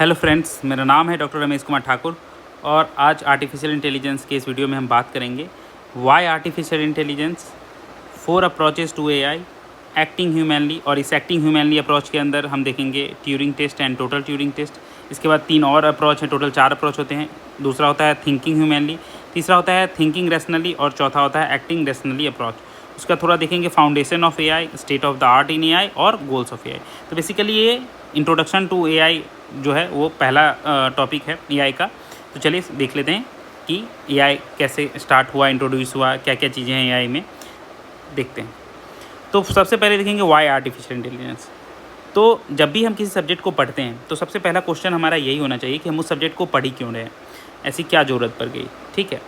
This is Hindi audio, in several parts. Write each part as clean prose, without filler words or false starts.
हेलो फ्रेंड्स, मेरा नाम है डॉक्टर रमेश कुमार ठाकुर और आज आर्टिफिशियल इंटेलिजेंस के इस वीडियो में हम बात करेंगे why artificial intelligence, 4 approaches to AI, acting humanly. और इस एक्टिंग ह्यूमनली अप्रोच के अंदर हम देखेंगे Turing test and total Turing test. इसके बाद 3 और अप्रोच हैं, टोटल 4 अप्रोच होते हैं। दूसरा होता है थिंकिंग ह्यूमनली, तीसरा होता है थिंकिंग रैशनली और चौथा होता है एक्टिंग रैशनली अप्रोच। उसका थोड़ा देखेंगे foundation of AI, state of the art in AI और गोल्स ऑफ एआई। तो बेसिकली ये इंट्रोडक्शन टू एआई जो है वो पहला टॉपिक है एआई का। तो चलिए देख लेते हैं कि एआई कैसे स्टार्ट हुआ, इंट्रोड्यूस हुआ, क्या क्या चीज़ें हैं एआई में, देखते हैं। तो सबसे पहले देखेंगे वाई आर्टिफिशियल इंटेलिजेंस। तो जब भी हम किसी सब्जेक्ट को पढ़ते हैं तो सबसे पहला क्वेश्चन हमारा यही होना चाहिए कि हम उस सब्जेक्ट को पढ़ ही क्यों रहे हैं, ऐसी क्या ज़रूरत पड़ गई। ठीक है,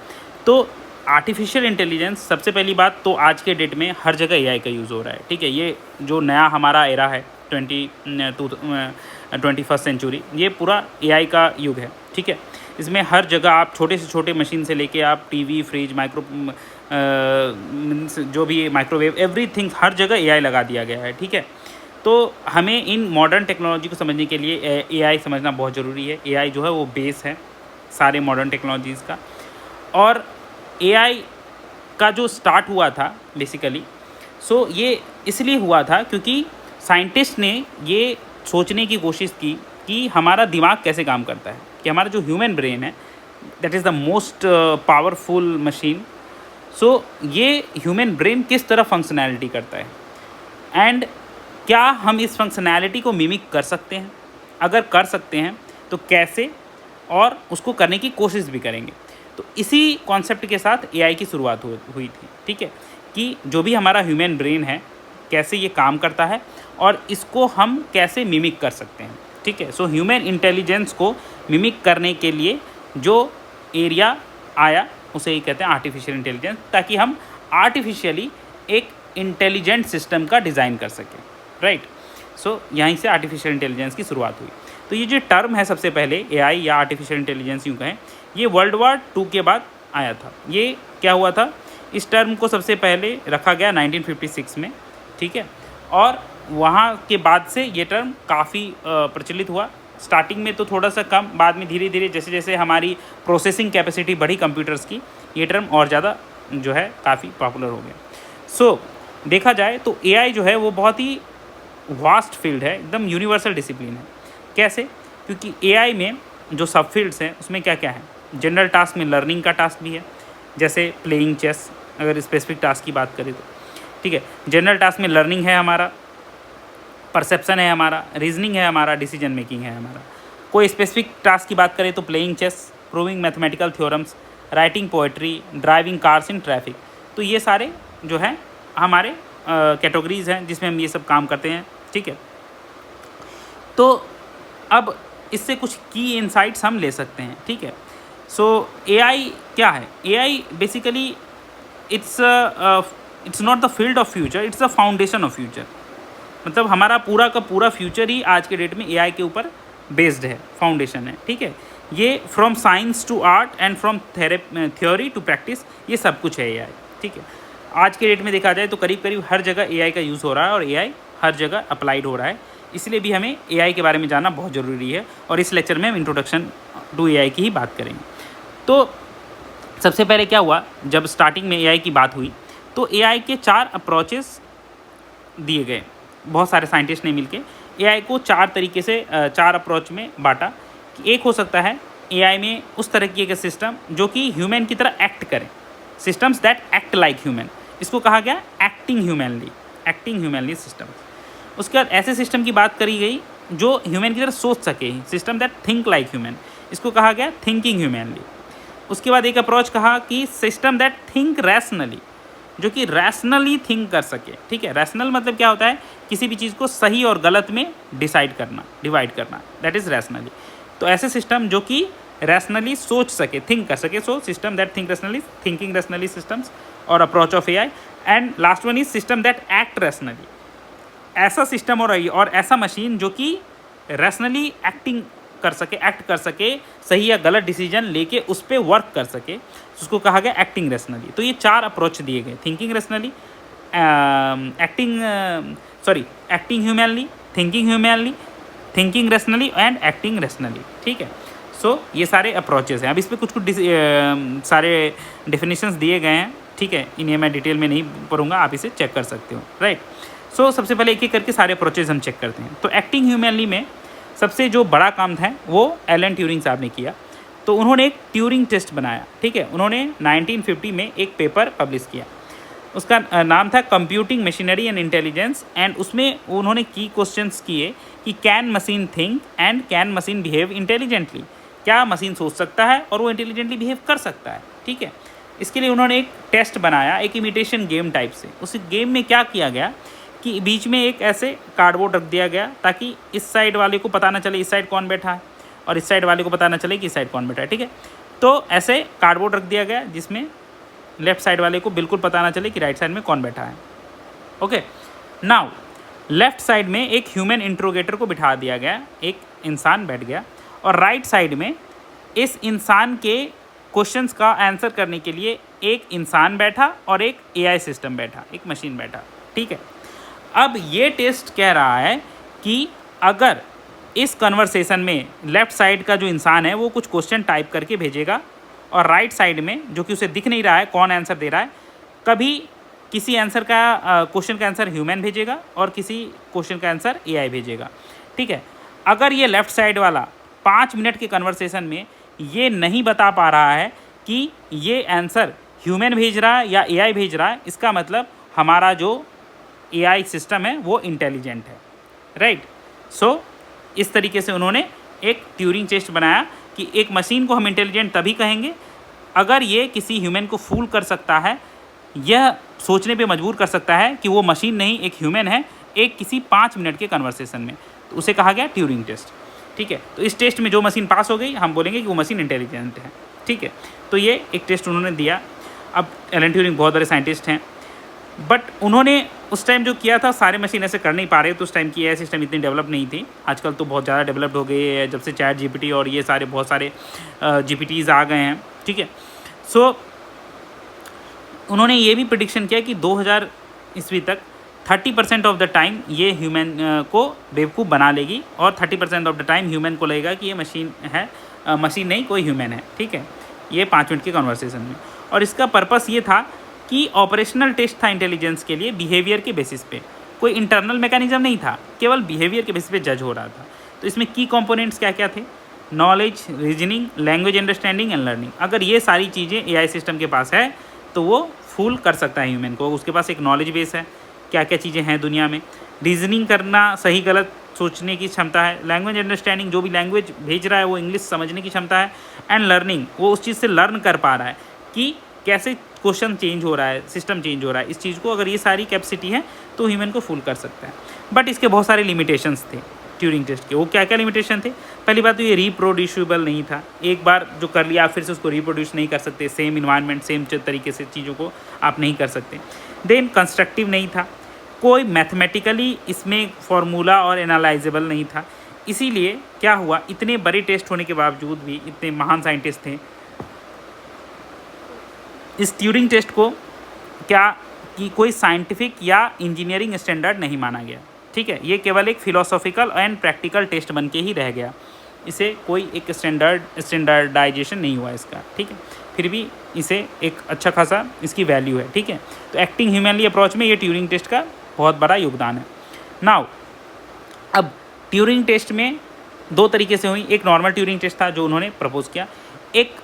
तो आर्टिफिशियल इंटेलिजेंस सबसे पहली बात तो आज के डेट में हर जगह एआई का यूज़ हो रहा है। ठीक है, ये जो नया हमारा एरा है 21st सेंचुरी, ये पूरा एआई का युग है। ठीक है, इसमें हर जगह आप छोटे से छोटे मशीन से लेके आप टीवी, फ्रिज, जो भी माइक्रोवेव, एवरीथिंग, हर जगह एआई लगा दिया गया है। ठीक है, तो हमें इन मॉडर्न टेक्नोलॉजी को समझने के लिए एआई समझना बहुत ज़रूरी है। एआई जो है वो बेस है सारे मॉडर्न टेक्नोलॉजीज़ का। और एआई का जो स्टार्ट हुआ था बेसिकली, सो ये इसलिए हुआ था क्योंकि साइंटिस्ट ने ये सोचने की कोशिश की कि हमारा दिमाग कैसे काम करता है, कि हमारा जो ह्यूमन ब्रेन है that is the most powerful machine. So ये ह्यूमन ब्रेन किस तरह फंक्शनैलिटी करता है एंड क्या हम इस फंक्शनैलिटी को मिमिक कर सकते हैं, अगर कर सकते हैं तो कैसे, और उसको करने की कोशिश भी करेंगे। तो इसी कॉन्सेप्ट के साथ एआई की शुरुआत हुई थी। ठीक है, कि जो भी हमारा ह्यूमन ब्रेन है कैसे ये काम करता है और इसको हम कैसे मिमिक कर सकते हैं। ठीक है, सो ह्यूमन इंटेलिजेंस को मिमिक करने के लिए जो एरिया आया उसे ही कहते हैं आर्टिफिशियल इंटेलिजेंस, ताकि हम आर्टिफिशियली एक इंटेलिजेंट सिस्टम का डिज़ाइन कर सकें। राइट, सो यहीं से आर्टिफिशियल इंटेलिजेंस की शुरुआत हुई। तो ये जो टर्म है सबसे पहले एआई या आर्टिफिशियल इंटेलिजेंस यूँ कहें, ये वर्ल्ड वॉर 2 के बाद आया था। ये क्या हुआ था, इस टर्म को सबसे पहले रखा गया 1956 में। ठीक है, और वहाँ के बाद से ये टर्म काफ़ी प्रचलित हुआ। स्टार्टिंग में तो थोड़ा सा कम, बाद में धीरे धीरे जैसे जैसे हमारी प्रोसेसिंग कैपेसिटी बढ़ी कंप्यूटर्स की, ये टर्म और ज़्यादा जो है काफ़ी पॉपुलर हो गया। सो देखा जाए तो एआई जो है वो बहुत ही वास्ट फील्ड है, एकदम यूनिवर्सल डिसिप्लिन है। कैसे, क्योंकि एआई में जो सब फील्ड्स हैं उसमें क्या क्या है, जनरल टास्क में लर्निंग का टास्क भी है, जैसे प्लेइंग चेस, अगर स्पेसिफिक टास्क की बात करें तो। ठीक है, जनरल टास्क में लर्निंग है हमारा, परसेप्शन है हमारा, रीजनिंग है हमारा, डिसीजन मेकिंग है हमारा। कोई स्पेसिफिक टास्क की बात करें तो playing chess, proving mathematical theorems, writing poetry, driving cars in traffic. तो ये सारे जो हैं हमारे कैटेगरीज हैं जिसमें हम ये सब काम करते हैं। ठीक है, तो अब इससे कुछ की इनसाइट्स हम ले सकते हैं। ठीक है, सो एआई क्या है, AI basically it's not the field of future, it's the foundation of future. मतलब हमारा पूरा का पूरा फ्यूचर ही आज के डेट में एआई के ऊपर बेस्ड है, फाउंडेशन है। ठीक है, ये from science to art and from theory to practice, ये सब कुछ है एआई। ठीक है, आज के डेट में देखा जाए तो करीब करीब हर जगह एआई का यूज़ हो रहा है और एआई हर जगह अप्लाइड हो रहा है। इसलिए भी हमें एआई के बारे में जानना बहुत ज़रूरी है और इस लेक्चर में हम इंट्रोडक्शन टू एआई की ही बात करेंगे। तो सबसे पहले क्या हुआ, जब स्टार्टिंग में एआई की बात हुई तो एआई के 4 अप्रोचेस दिए गए। बहुत सारे साइंटिस्ट ने मिलके एआई को 4 तरीके से 4 अप्रोच में बांटा कि एक हो सकता है एआई में उस तरह की एक सिस्टम जो कि ह्यूमन की तरह एक्ट करे, systems that act like human, इसको कहा गया एक्टिंग ह्यूमनली सिस्टम। उसके बाद ऐसे सिस्टम की बात करी गई जो ह्यूमन की तरह सोच सके, system that think like human, इसको कहा गया थिंकिंग ह्यूमनली। उसके बाद एक अप्रोच कहा कि सिस्टम दैट थिंक रैशनली, जो कि रैशनली थिंक कर सके। ठीक है, रैशनल मतलब क्या होता है, किसी भी चीज़ को सही और गलत में डिवाइड करना, दैट इज़ रैशनली। तो ऐसे सिस्टम जो कि रैशनली सोच सके, थिंक कर सके, so system that think rationally, thinking rationally systems और approach of AI. And last one is system that act rationally, ऐसा सिस्टम और ऐसा मशीन जो कि रैशनली एक्ट कर सके, सही या गलत डिसीजन लेके उस पर वर्क कर सके, उसको कहा गया एक्टिंग रैशनली। तो ये 4 अप्रोच दिए गए, thinking rationally, acting humanly, thinking humanly thinking rationally and acting rationally, ठीक है। सो ये सारे अप्रोचेस हैं। अब इस पर कुछ सारे डेफिनेशंस दिए गए हैं, ठीक है। इन्हें मैं डिटेल में नहीं पढ़ूंगा, आप इसे चेक कर सकते हो, राइट। सो सबसे पहले एक एक करके सारे अप्रोचेस हम चेक करते हैं। तो एक्टिंग ह्यूमनली में सबसे जो बड़ा काम था वो एलन ट्यूरिंग साहब ने किया। तो उन्होंने एक ट्यूरिंग टेस्ट बनाया, ठीक है। उन्होंने 1950 में एक पेपर पब्लिश किया, उसका नाम था computing machinery and intelligence, and उसमें उन्होंने की क्वेश्चंस किए कि can machine think and can machine behave intelligently, क्या मशीन सोच सकता है और वो इंटेलिजेंटली बिहेव कर सकता है, ठीक है। इसके लिए उन्होंने एक टेस्ट बनाया, एक इमिटेशन गेम टाइप से। उस गेम में क्या किया गया कि बीच में एक ऐसे कार्डबोर्ड रख दिया गया ताकि इस साइड वाले को पता ना चले इस साइड कौन बैठा है, और इस साइड वाले को पता ना चले कि इस साइड कौन बैठा है, ठीक है। तो ऐसे कार्डबोर्ड रख दिया गया जिसमें लेफ्ट साइड वाले को बिल्कुल पता ना चले कि राइट साइड में कौन बैठा है, ओके। नाउ लेफ्ट साइड में एक ह्यूमन इंट्रोगेटर को बिठा दिया गया, एक इंसान बैठ गया, और राइट साइड में इस इंसान के क्वेश्चंस का आंसर करने के लिए एक इंसान बैठा और एक एआई सिस्टम बैठा, एक मशीन बैठा, ठीक है। अब ये टेस्ट कह रहा है कि अगर इस कन्वर्सेशन में लेफ़्ट साइड का जो इंसान है वो कुछ क्वेश्चन टाइप करके भेजेगा, और राइट साइड में जो कि उसे दिख नहीं रहा है कौन आंसर दे रहा है, कभी किसी आंसर का क्वेश्चन का आंसर ह्यूमन भेजेगा और किसी क्वेश्चन का आंसर एआई भेजेगा, ठीक है। अगर ये लेफ़्ट साइड वाला 5 मिनट के कन्वर्सेशन में ये नहीं बता पा रहा है कि ये आंसर ह्यूमन भेज रहा है या एआई भेज रहा है, इसका मतलब हमारा जो एआई सिस्टम है वो इंटेलिजेंट है, राइट। सो इस तरीके से उन्होंने एक ट्यूरिंग टेस्ट बनाया कि एक मशीन को हम इंटेलिजेंट तभी कहेंगे अगर ये किसी ह्यूमन को फूल कर सकता है, यह सोचने पे मजबूर कर सकता है कि वो मशीन नहीं एक ह्यूमन है, एक किसी 5 मिनट के कन्वर्सेशन में। तो उसे कहा गया ट्यूरिंग टेस्ट, ठीक है। तो इस टेस्ट में जो मशीन पास हो गई हम बोलेंगे कि वो मशीन इंटेलिजेंट है, ठीक है। तो ये एक टेस्ट उन्होंने दिया। अब एलन ट्यूरिंग बहुत बड़े साइंटिस्ट हैं, बट उन्होंने उस टाइम जो किया था सारे मशीन ऐसे कर नहीं पा रहे, तो उस टाइम की एआई सिस्टम इतनी डेवलप नहीं थी। आजकल तो बहुत ज़्यादा डेवलप्ड हो गई है, जब से चैट जीपीटी और ये सारे बहुत सारे जीपीटीज़ आ गए हैं, ठीक है। सो उन्होंने ये भी प्रेडिक्शन किया कि 2000 ईस्वी तक 30% ऑफ द टाइम ये ह्यूमन को बेवकूफ़ बना लेगी, और 30% ऑफ द टाइम ह्यूमन को लगेगा कि ये मशीन है, मशीन नहीं कोई ह्यूमन है, ठीक है। ये 5 मिनट के कन्वर्सेशन में, और इसका पर्पस ये था कि ऑपरेशनल टेस्ट था इंटेलिजेंस के लिए, बिहेवियर के बेसिस पे, कोई इंटरनल मैकेनिज्म नहीं था, केवल बिहेवियर के बेसिस पे जज हो रहा था। तो इसमें की कंपोनेंट्स क्या क्या थे? Knowledge, reasoning, language understanding and learning. अगर ये सारी चीज़ें एआई सिस्टम के पास है तो वो फूल कर सकता है ह्यूमन को। उसके पास एक नॉलेज बेस है, क्या क्या चीज़ें हैं दुनिया में, रीजनिंग करना, सही गलत सोचने की क्षमता है, लैंग्वेज अंडरस्टैंडिंग, जो भी लैंग्वेज भेज रहा है वो इंग्लिश समझने की क्षमता है, एंड लर्निंग, वो उस चीज़ से लर्न कर पा रहा है कि कैसे क्वेश्चन चेंज हो रहा है, सिस्टम चेंज हो रहा है, इस चीज़ को अगर ये सारी कैपेसिटी है तो ह्यूमन को फूल कर सकता है। बट इसके बहुत सारे लिमिटेशंस थे ट्यूरिंग टेस्ट के। वो क्या क्या लिमिटेशन थे? पहली बात तो ये रिप्रोड्यूसिबल नहीं था, एक बार जो कर लिया आप फिर से उसको रिप्रोड्यूस नहीं कर सकते, सेम इन्वायरमेंट सेम तरीके से चीज़ों को आप नहीं कर सकते। देन कंस्ट्रक्टिव नहीं था, कोई मैथमेटिकली इसमें फॉर्मूला और एनालाइजेबल नहीं था। इसीलिए क्या हुआ, इतने बड़े टेस्ट होने के बावजूद भी, इतने महान साइंटिस्ट थे, इस ट्यूरिंग टेस्ट को क्या कि कोई साइंटिफिक या इंजीनियरिंग स्टैंडर्ड नहीं माना गया, ठीक है। ये केवल एक फिलोसॉफिकल एंड प्रैक्टिकल टेस्ट बन के ही रह गया, इसे कोई एक स्टैंडर्डाइजेशन नहीं हुआ इसका, ठीक है। फिर भी इसे एक अच्छा खासा इसकी वैल्यू है, ठीक है। तो एक्टिंग ह्यूमनली अप्रोच में ये ट्यूरिंग टेस्ट का बहुत बड़ा योगदान है। नाउ अब ट्यूरिंग टेस्ट में 2 तरीके से हुई, एक नॉर्मल ट्यूरिंग टेस्ट था जो उन्होंने प्रपोज किया, एक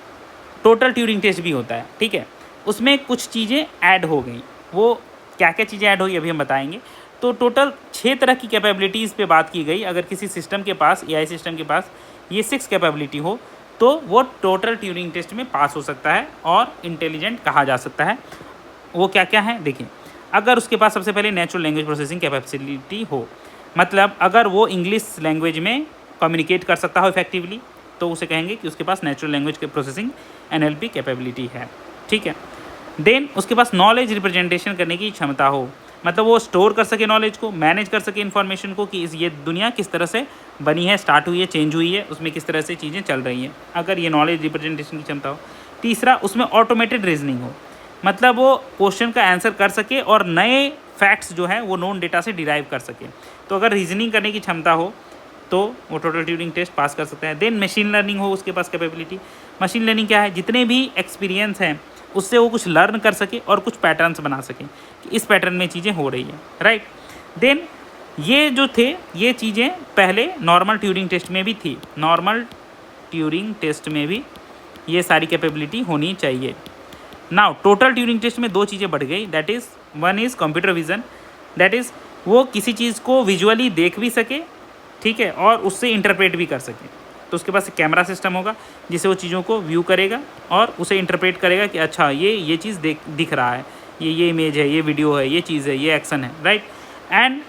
टोटल ट्यूरिंग टेस्ट भी होता है, ठीक है। उसमें कुछ चीज़ें ऐड हो गई, वो क्या क्या चीज़ें ऐड हुई अभी हम बताएंगे। तो टोटल 6 तरह की कैपेबिलिटीज़ पे बात की गई। अगर किसी सिस्टम के पास, एआई सिस्टम के पास ये 6 कैपेबिलिटी हो तो वो टोटल ट्यूरिंग टेस्ट में पास हो सकता है और इंटेलिजेंट कहा जा सकता है। वो क्या क्या है देखिए। अगर उसके पास सबसे पहले नेचुरल लैंग्वेज प्रोसेसिंग कैपेबिलिटी हो, मतलब अगर वो इंग्लिश लैंग्वेज में कम्युनिकेट कर सकता हो इफेक्टिवली, तो उसे कहेंगे कि उसके पास नेचुरल लैंग्वेज के प्रोसेसिंग एनएलपी कैपेबिलिटी है, ठीक है। देन उसके पास नॉलेज रिप्रेजेंटेशन करने की क्षमता हो, मतलब वो स्टोर कर सके नॉलेज को, मैनेज कर सके इन्फॉर्मेशन को कि ये दुनिया किस तरह से बनी है, स्टार्ट हुई है, चेंज हुई है, उसमें किस तरह से चीज़ें चल रही हैं, अगर ये नॉलेज रिप्रेजेंटेशन की क्षमता हो। तीसरा, उसमें ऑटोमेटेड रीजनिंग हो, मतलब वो क्वेश्चन का आंसर कर सके और नए फैक्ट्स जो है वो नोन डेटा से डिराइव कर सके। तो अगर रीजनिंग करने की क्षमता हो तो वो टोटल ट्यूरिंग टेस्ट पास कर सकता है। देन मशीन लर्निंग हो उसके पास कैपेबिलिटी। मशीन लर्निंग क्या है, जितने भी एक्सपीरियंस हैं उससे वो कुछ लर्न कर सके और कुछ पैटर्न्स बना सके कि इस पैटर्न में चीज़ें हो रही हैं, राइट। देन ये जो थे ये चीज़ें पहले नॉर्मल ट्यूरिंग टेस्ट में भी थी, नॉर्मल ट्यूरिंग टेस्ट में भी ये सारी कैपेबिलिटी होनी चाहिए। नाउ टोटल ट्यूरिंग टेस्ट में दो चीज़ें बढ़ गई, that is one is computer vision, that is वो किसी चीज़ को विजुअली देख भी सके, ठीक है, और उससे इंटरप्रेट भी कर सके। तो उसके पास एक कैमरा सिस्टम होगा जिससे वो चीज़ों को व्यू करेगा और उसे इंटरप्रेट करेगा कि अच्छा ये चीज़ दिख रहा है, ये इमेज है, ये वीडियो है, ये चीज़ है, ये एक्शन है, right. And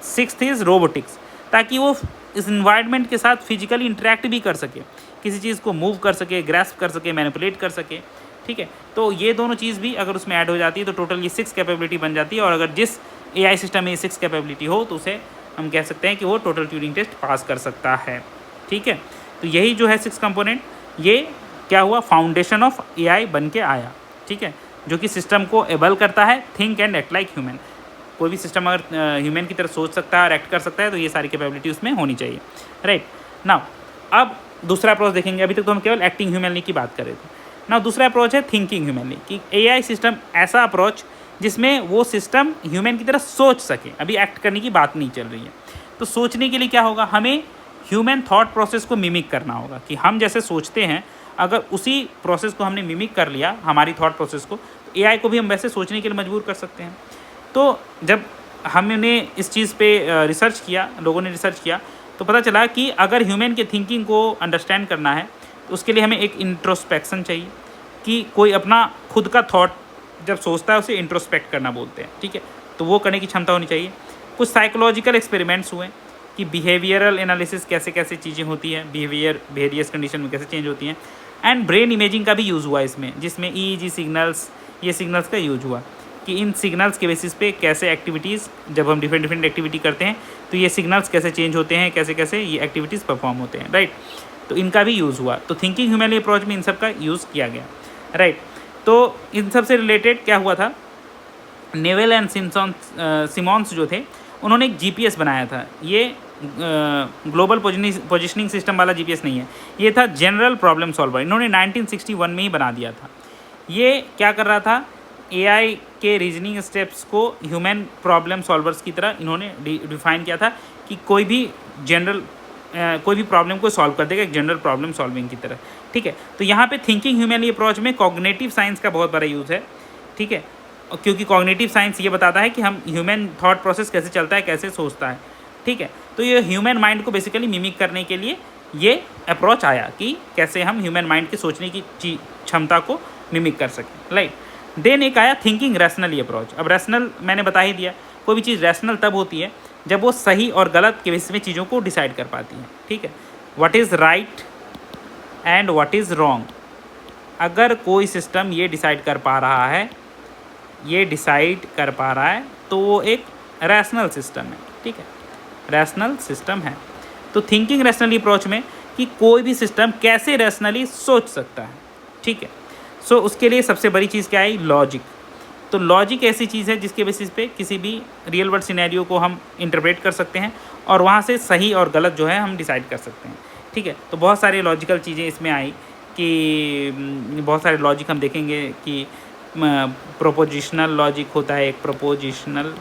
sixth is robotics, ताकि वो इस इन्वायरमेंट के साथ फिजिकली इंटरेक्ट भी कर सके, किसी चीज़ को मूव कर सके, ग्रैस्प कर सके, मैनिपुलेट कर सके, ठीक है। तो ये दोनों चीज़ भी अगर उसमें ऐड हो जाती है तो टोटल ये 6 कैपेबिलिटी बन जाती है। और अगर जिस AI सिस्टम में ये 6 कैपेबिलिटी हो तो उसे हम कह सकते हैं कि वो टोटल ट्यूरिंग टेस्ट पास कर सकता है, ठीक है। तो यही जो है 6 कंपोनेंट, ये क्या हुआ, फाउंडेशन ऑफ AI बन के आया, ठीक है, जो कि सिस्टम को एबल करता है think and act like human. कोई भी सिस्टम अगर ह्यूमन की तरह सोच सकता है और एक्ट कर सकता है तो ये सारी कैपेबिलिटी उसमें होनी चाहिए, राइट। नाउ अब दूसरा अप्रोच देखेंगे। अभी तक तो हम केवल एक्टिंग ह्यूमनली की बात कर रहे थे। नाउ दूसरा अप्रोच है थिंकिंग ह्यूमनली, कि AI सिस्टम ऐसा अप्रोच जिसमें वो सिस्टम ह्यूमन की तरह सोच सके। अभी एक्ट करने की बात नहीं चल रही है। तो सोचने के लिए क्या होगा, हमें ह्यूमन थॉट प्रोसेस को मिमिक करना होगा, कि हम जैसे सोचते हैं अगर उसी प्रोसेस को हमने मिमिक कर लिया, हमारी थॉट प्रोसेस को, तो AI को भी हम वैसे सोचने के लिए मजबूर कर सकते हैं। तो जब हमने इस चीज़ पे रिसर्च किया, लोगों ने रिसर्च किया, तो पता चला कि अगर ह्यूमन के थिंकिंग को अंडरस्टैंड करना है तो उसके लिए हमें एक इंट्रोस्पेक्शन चाहिए, कि कोई अपना खुद का थॉट जब सोचता है उसे इंट्रोस्पेक्ट करना बोलते हैं, ठीक है। तो वो करने की क्षमता होनी चाहिए। कुछ साइकोलॉजिकल एक्सपेरिमेंट्स हुए कि बिहेवियरल एनालिसिस कैसे कैसे चीज़ें होती हैं, बिहेवियर्स कंडीशन में कैसे चेंज होती हैं। एंड ब्रेन इमेजिंग का भी यूज़ हुआ इसमें, जिसमें EEG सिग्नल्स, ये सिग्नल्स का यूज हुआ कि इन सिग्नल्स के बेसिस पे कैसे एक्टिविटीज़, जब हम डिफरेंट एक्टिविटी करते हैं तो ये सिग्नल्स कैसे चेंज होते हैं, कैसे कैसे ये एक्टिविटीज़ परफॉर्म होते हैं, राइट। तो इनका भी यूज़ हुआ। तो थिंकिंग ह्यूमनली अप्रोच में इन सब का यूज़ किया गया, राइट। तो इन सब से रिलेटेड क्या हुआ था, नेवेल एंड सिमॉन्स जो थे उन्होंने एक GPS बनाया था। ये ग्लोबल पोजिशनिंग सिस्टम वाला GPS नहीं है, ये था जनरल प्रॉब्लम सॉल्वर। इन्होंने 1961 में ही बना दिया था। ये क्या कर रहा था, AI के रीजनिंग स्टेप्स को ह्यूमन प्रॉब्लम सॉल्वर्स की तरह इन्होंने डिफाइन किया था, कि कोई भी प्रॉब्लम को सॉल्व कर देगा एक जनरल प्रॉब्लम सॉल्विंग की तरह, ठीक है। तो यहाँ पे थिंकिंग ह्यूमनली अप्रोच में कॉग्निटिव साइंस का बहुत बड़ा यूज़ है, ठीक है, क्योंकि कॉग्निटिव साइंस ये बताता है कि हम ह्यूमन थॉट प्रोसेस कैसे चलता है, कैसे सोचता है, ठीक है। तो ये ह्यूमन माइंड को बेसिकली मिमिक करने के लिए ये अप्रोच आया कि कैसे हम ह्यूमन माइंड के सोचने की क्षमता को मिमिक कर सकें, राइट। देन एक आया थिंकिंग रैशनली अप्रोच। अब रैशनल मैंने बता ही दिया, कोई भी चीज़ रैशनल तब होती है जब वो सही और गलत के बेसिस में चीज़ों को डिसाइड कर पाती है, ठीक है। What is right and what is wrong, अगर कोई सिस्टम ये डिसाइड कर पा रहा है, तो वो एक रैशनल सिस्टम है, ठीक है, रैशनल सिस्टम है। तो थिंकिंग रैशनली अप्रोच में कि कोई भी सिस्टम कैसे रैशनली सोच सकता है, ठीक है। सो उसके लिए सबसे बड़ी चीज़ क्या आई, लॉजिक। तो लॉजिक ऐसी चीज़ है जिसके बेसिस पे किसी भी रियल वर्ल्ड सिनेरियो को हम इंटरप्रेट कर सकते हैं और वहाँ से सही और गलत जो है हम डिसाइड कर सकते हैं, ठीक है। तो बहुत सारे लॉजिकल चीज़ें इसमें आई, कि बहुत सारे लॉजिक हम देखेंगे कि प्रोपोजिशनल लॉजिक होता है, एक प्रोपोजिशनल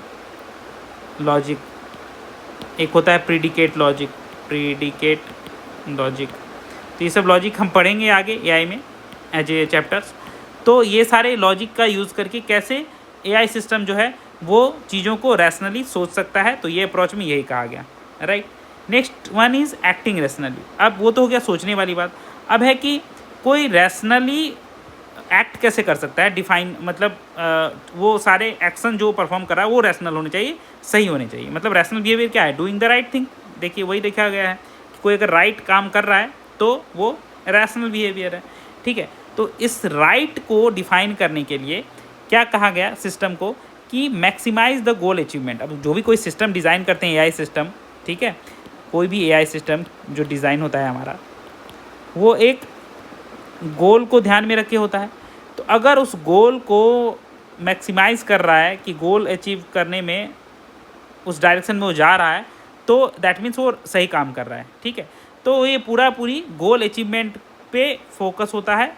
लॉजिक, एक होता है प्रीडिकेट लॉजिक। तो ये सब लॉजिक हम पढ़ेंगे आगे AI में एज ए चैप्टर्स। तो ये सारे लॉजिक का यूज़ करके कैसे AI सिस्टम जो है वो चीज़ों को रैशनली सोच सकता है, तो ये अप्रोच में यही कहा गया, right. Next one is acting rationally. अब वो तो हो गया सोचने वाली बात, अब है कि कोई रैशनली एक्ट कैसे कर सकता है, डिफाइन, मतलब वो सारे एक्शन जो परफॉर्म कर रहा है वो रैशनल होने चाहिए, सही होने चाहिए। मतलब रैशनल बिहेवियर क्या है, डूइंग द राइट थिंग। देखिए वही देखा गया है कि कोई अगर राइट काम कर रहा है तो वो रैशनल बिहेवियर है, ठीक है। तो इस राइट को डिफाइन करने के लिए क्या कहा गया सिस्टम को, कि मैक्सिमाइज द गोल अचीवमेंट। अब जो भी कोई सिस्टम डिज़ाइन करते हैं AI सिस्टम, ठीक है, कोई भी AI सिस्टम जो डिज़ाइन होता है हमारा, वो एक गोल को ध्यान में रख के होता है। तो अगर उस गोल को मैक्सिमाइज़ कर रहा है कि गोल अचीव करने में उस डायरेक्शन में वो जा रहा है, तो दैट मीन्स वो सही काम कर रहा है, ठीक है। तो ये पूरी गोल अचीवमेंट पे फोकस होता है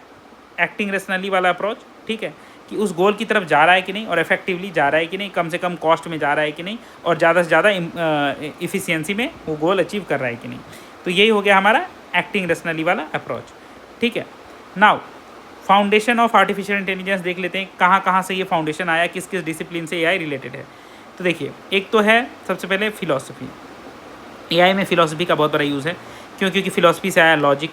एक्टिंग रेशनली वाला अप्रोच, ठीक है, कि उस गोल की तरफ जा रहा है कि नहीं और इफेक्टिवली जा रहा है कि नहीं, कम से कम कॉस्ट में जा रहा है कि नहीं, और ज़्यादा से ज़्यादा इफ़िशियंसी में वो गोल अचीव कर रहा है कि नहीं। तो यही हो गया हमारा एक्टिंग रेशनली वाला अप्रोच, ठीक है। Now foundation of artificial intelligence देख लेते हैं, कहाँ कहाँ से ये फाउंडेशन आया, किस किस डिसिप्लिन से एआई रिलेटेड है। तो देखिए, एक तो है सबसे पहले फिलॉसफी। एआई में फिलॉसफी का बहुत बड़ा यूज़ है, क्योंकि फिलॉसफी से आया logic,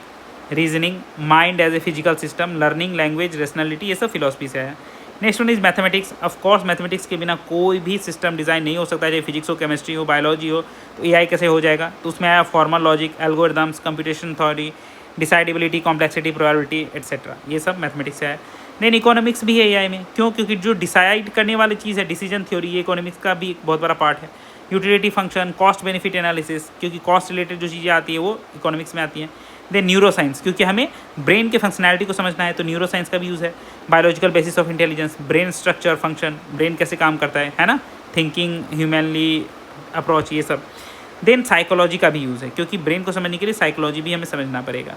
reasoning, mind as a physical system, learning, language, rationality, ये सब फिलॉसफी से आया। Next one is mathematics. Of course mathematics के बिना कोई भी सिस्टम डिज़ाइन नहीं हो सकता, चाहे फिजिक्स हो, केमिस्ट्री हो, बायोलॉजी हो, तो एआई कैसे हो जाएगा। तो उसमें आया formal logic, algorithms, computation theory, decidability, complexity, probability etcetera, ये सब मैथमेटिक्स से है। देन इकोनॉमिक्स भी है एआई में, क्यों, क्योंकि जो डिसाइड करने वाली चीज़ है डिसीजन थ्योरी, ये इकोनॉमिक्स का भी एक बहुत बड़ा पार्ट है। Utility function, cost benefit analysis, क्योंकि कॉस्ट रिलेटेड जो चीज़ें आती है वो इकोनॉमिक्स में आती हैं। देन न्यूरो साइंस, क्योंकि हमें ब्रेन के फंक्शनैलिटी को समझना है, तो न्यूरो साइंस का भी यूज़ है। Biological basis of intelligence, brain structure, function, brain कैसे काम करता है ना, थिंकिंग, ह्यूमनली अप्रोच, ये सब। देन साइकोलॉजी का भी यूज़ है, क्योंकि ब्रेन को समझने के लिए साइकोलॉजी भी हमें समझना पड़ेगा,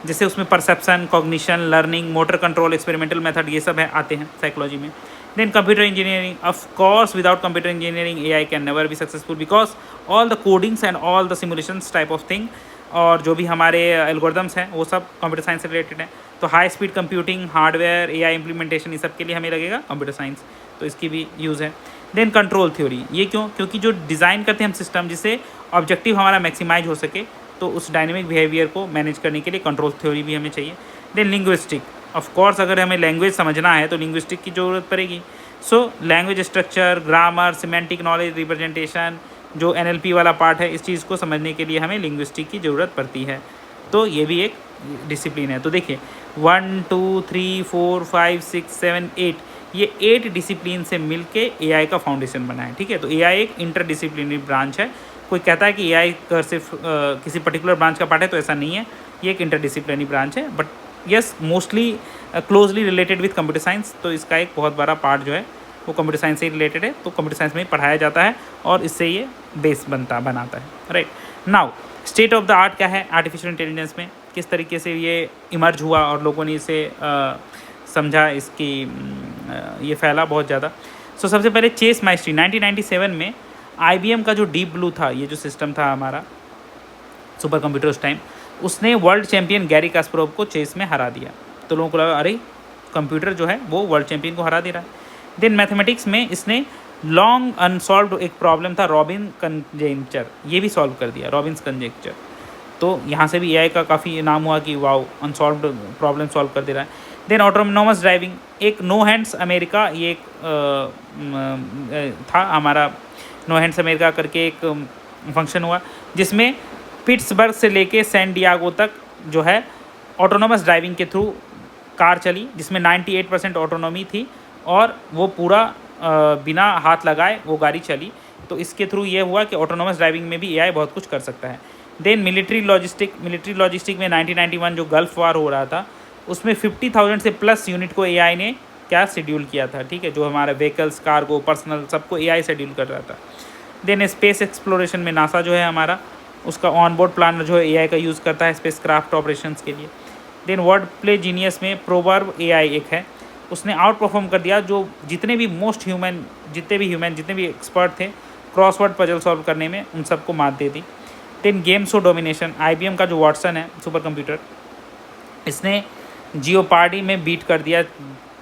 जैसे उसमें perception, cognition, learning, motor control, experimental method, ये सब है आते हैं साइकोलॉजी में। Then computer engineering, of course without computer engineering AI can never be successful, because all the codings and all the simulations type of thing, और जो भी हमारे एल्गोरिदम्स हैं वो सब कंप्यूटर साइंस से रिलेटेड हैं। तो high speed computing, hardware, AI implementation, ये सब के लिए हमें लगेगा कंप्यूटर साइंस, तो इसकी भी यूज़ है। देन कंट्रोल थ्योरी, ये क्यों, क्योंकि जो डिज़ाइन करते हैं हम सिस्टम जिससे ऑब्जेक्टिव हमारा मैक्सिमाइज हो सके, तो उस डायनेमिक बिहेवियर को मैनेज करने के लिए कंट्रोल थ्योरी भी हमें चाहिए। देन लिंग्विस्टिक, ऑफ कोर्स अगर हमें लैंग्वेज समझना है तो लिंग्विस्टिक की ज़रूरत पड़ेगी। So language structure, grammar, semantic knowledge, representation, जो एनएलपी वाला पार्ट है, इस चीज़ को समझने के लिए हमें लिंग्विस्टिक की ज़रूरत पड़ती है। तो ये भी एक डिसिप्लिन है। तो देखिए 1 2 3 4 5 6 7 8, ये 8 डिसिप्लिन से मिलके एआई का फाउंडेशन बना है, ठीक है। तो एआई एक इंटरडिसिप्लिनरी ब्रांच है। कोई कहता है कि एआई सिर्फ किसी पर्टिकुलर ब्रांच का पार्ट है, तो ऐसा नहीं है, ये एक इंटरडिसिप्लिनरी ब्रांच है, but yes mostly closely related with computer science. तो इसका एक बहुत बड़ा पार्ट जो है वो कंप्यूटर साइंस से ही रिलेटेड है, तो कंप्यूटर साइंस में ही पढ़ाया जाता है और इससे ये बेस बनाता है, right. Now state of the art क्या है आर्टिफिशियल इंटेलिजेंस में, किस तरीके से ये इमर्ज हुआ और लोगों ने इसे समझा, इसकी ये फैला बहुत ज़्यादा। सो सबसे पहले चेस माइस्ट्री 1997 में IBM का जो डीप ब्लू था, ये जो सिस्टम था हमारा सुपर कंप्यूटर उस टाइम, उसने वर्ल्ड चैंपियन गैरी कास्परोव को चेस में हरा दिया। तो लोगों को लगा अरे कंप्यूटर जो है वो वर्ल्ड चैंपियन को हरा दे रहा है। देन मैथमेटिक्स में इसने लॉन्ग अनसॉल्व्ड एक प्रॉब्लम था रॉबिन कंजेक्चर, ये भी सॉल्व कर दिया, रॉबिन्स कंजेक्चर। तो यहाँ से भी एआई का काफ़ी नाम हुआ कि वाओ अनसॉल्व्ड प्रॉब्लम सॉल्व कर दे रहा है। देन ऑटोनोमस ड्राइविंग, एक नो हैंड्स अमेरिका, ये एक था हमारा नो हैंड्स अमेरिका करके एक फंक्शन हुआ, जिसमें पिट्सबर्ग से लेके सैन डियागो तक जो है ऑटोनोमस ड्राइविंग के थ्रू कार चली, जिसमें 98% ऑटोनॉमी थी और वो पूरा बिना हाथ लगाए वो गाड़ी चली। तो इसके थ्रू ये हुआ कि ऑटोनोमस ड्राइविंग में भी एआई बहुत कुछ कर सकता है। देन मिलिट्री लॉजिस्टिक में 1991 जो गल्फ वार हो रहा था, उसमें 50,000 से प्लस यूनिट को एआई ने क्या शेड्यूल किया था, ठीक है, जो हमारे व्हीकल्स, कार्गो, पर्सनल, सबको एआई शेड्यूल कर रहा था। देन स्पेस एक्सप्लोरेशन में नासा जो है हमारा, उसका ऑनबोर्ड प्लानर जो है एआई का यूज़ करता है स्पेस क्राफ्ट ऑपरेशंस के लिए। देन वर्ड प्ले जीनियस में प्रोवर्ब एआई एक है, उसने आउट परफॉर्म कर दिया जो जितने भी जितने भी एक्सपर्ट थे क्रॉसवर्ड पजल सॉल्व करने में, उन सबको मात दे दी। Then game show domination, IBM का जो वॉटसन है सुपर कंप्यूटर, इसने जियोपार्डी में बीट कर दिया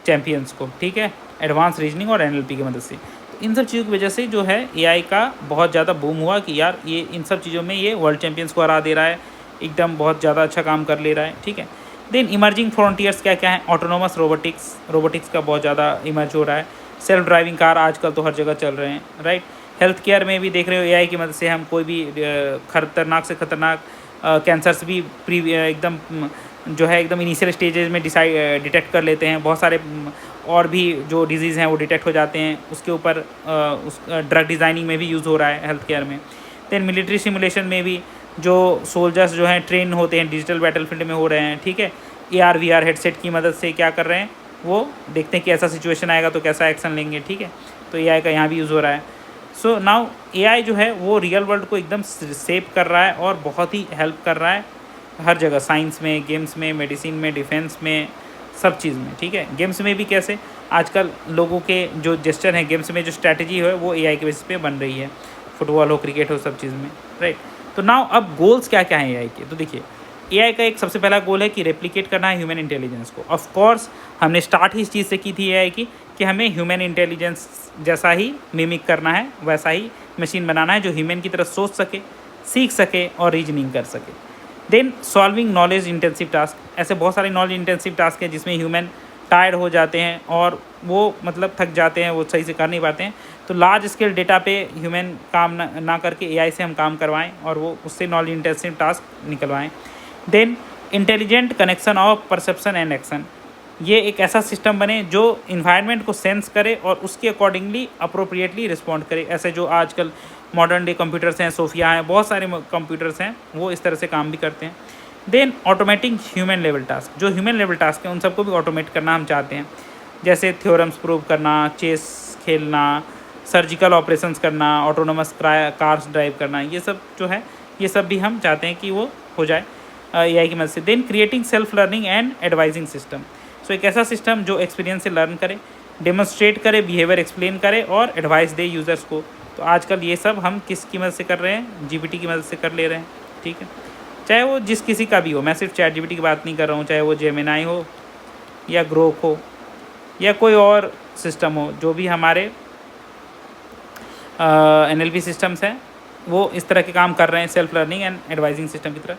चैम्पियंस को, ठीक है, एडवांस रीजनिंग और NLP की मदद से। तो इन सब चीज़ों की वजह से जो है एआई का बहुत ज़्यादा बूम हुआ कि यार ये इन सब चीज़ों में ये वर्ल्ड चैम्पियंस को हरा दे रहा है, एकदम बहुत ज़्यादा अच्छा काम कर ले रहा है, ठीक है। देन इमर्जिंग फ्रंटियर्स क्या क्या है, ऑटोनोमस रोबोटिक्स का बहुत ज़्यादा इमर्ज हो रहा है। सेल्फ ड्राइविंग कार आजकल तो हर जगह चल रहे हैं, राइट। हेल्थ केयर में भी देख रहे हो एआई की मदद से हम कोई भी खतरनाक से खतरनाक कैंसर्स भी एकदम जो है एकदम इनिशियल स्टेजेस में डिटेक्ट कर लेते हैं। बहुत सारे और भी जो डिजीज़ हैं वो डिटेक्ट हो जाते हैं, उसके ऊपर उस ड्रग डिज़ाइनिंग में भी यूज़ हो रहा है हेल्थ केयर में। देन मिलिट्री सिमुलेशन में भी जो सोल्जर्स जो हैं ट्रेन होते हैं डिजिटल बैटलफील्ड में हो रहे हैं, ठीक है, AR/VR हेडसेट की मदद से क्या कर रहे हैं, वो देखते हैं कि ऐसा सिचुएशन आएगा तो कैसा एक्शन लेंगे, ठीक है। तो एआई का यहाँ भी यूज़ हो रहा है। सो नाउ एआई जो है वो रियल वर्ल्ड को एकदम सेव कर रहा है और बहुत ही हेल्प कर रहा है हर जगह, साइंस में, गेम्स में, मेडिसिन में, डिफेंस में, सब चीज़ में, ठीक है। गेम्स में भी कैसे आजकल लोगों के जो जेस्चर हैं गेम्स में, जो स्ट्रैटेजी है वो एआई के बेसिस पे बन रही है, फुटबॉल हो, क्रिकेट हो, सब चीज़ में, राइट। तो नाउ अब गोल्स क्या क्या हैं एआई के, तो देखिए एआई का एक सबसे पहला गोल है कि रेप्लिकेट करना है ह्यूमन इंटेलिजेंस को। ऑफ कोर्स हमने स्टार्ट ही इस चीज़ से की थी एआई की कि हमें ह्यूमन इंटेलिजेंस जैसा ही मिमिक करना है, वैसा ही मशीन बनाना है जो ह्यूमन की तरह सोच सके, सीख सके और रीजनिंग कर सके। Then solving knowledge intensive task, ऐसे बहुत सारे नॉलेज इंटेंसिव टास्क हैं जिसमें ह्यूमन टायर्ड हो जाते हैं और वो मतलब थक जाते हैं, वो सही से कर नहीं पाते हैं। तो लार्ज स्केल डेटा पे ह्यूमन काम ना करके एआई से हम काम करवाएं और वो उससे नॉलेज इंटेंसिव टास्क निकलवाएं। Then intelligent connection of perception and action, ये एक ऐसा सिस्टम बने जो इन्वायरमेंट को सेंस करे और उसके अकॉर्डिंगली अप्रोप्रिएटली रिस्पॉन्ड करे। ऐसे जो आजकल मॉडर्न डे कंप्यूटर्स हैं, सोफिया हैं, बहुत सारे कंप्यूटर्स हैं, वो इस तरह से काम भी करते हैं। Then automatic human level task, जो ह्यूमन लेवल टास्क हैं उन सबको भी ऑटोमेट करना हम चाहते हैं, जैसे थ्योरम्स प्रूव करना, चेस खेलना, सर्जिकल ऑपरेशंस करना, ऑटोनोमस कार्स ड्राइव करना, ये सब जो है ये सब भी हम चाहते हैं कि वो हो जाए एआई की मदद से। Then creating self learning and advising system, so एक ऐसा सिस्टम जो एक्सपीरियंस से लर्न करे, डेमोन्स्ट्रेट करे, बिहेवियर एक्सप्लेन करे और एडवाइस दे यूज़र्स को। तो आजकल ये सब हम किसकी मदद से कर रहे हैं, जीपीटी की मदद से कर ले रहे हैं, ठीक है। चाहे वो जिस किसी का भी हो, मैं सिर्फ चैट जीपीटी की बात नहीं कर रहा हूँ, चाहे वो जेमिनाई हो या ग्रोक हो या कोई और सिस्टम हो, जो भी हमारे एनएलपी सिस्टम्स हैं वो इस तरह के काम कर रहे हैं, self learning and advising system की तरह।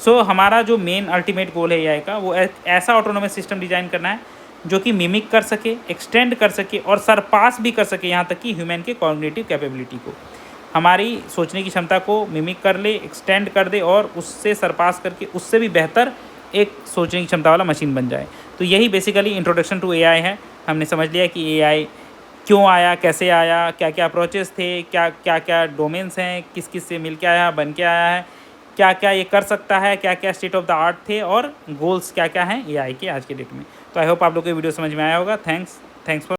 सो हमारा जो मेन अल्टीमेट गोल है एआई का, वो ऐसा ऑटोनोमस सिस्टम डिज़ाइन करना है जो कि मिमिक कर सके, एक्सटेंड कर सके और सरपास भी कर सके यहाँ तक कि ह्यूमन के कॉग्निटिव कैपेबिलिटी को, हमारी सोचने की क्षमता को मिमिक कर ले, एक्सटेंड कर दे और उससे सरपास करके उससे भी बेहतर एक सोचने की क्षमता वाला मशीन बन जाए। तो यही बेसिकली इंट्रोडक्शन टू एआई है। हमने समझ लिया कि एआई क्यों आया, कैसे आया, क्या क्या अप्रोचेस थे, क्या क्या क्या डोमेन्स हैं, किस किस से मिल के आया, बन के आया है, क्या क्या ये कर सकता है, क्या क्या स्टेट ऑफ द आर्ट थे और गोल्स क्या क्या हैं एआई के आज के डेट में। तो आई होप आप लोग को वीडियो समझ में आया होगा। Thanks for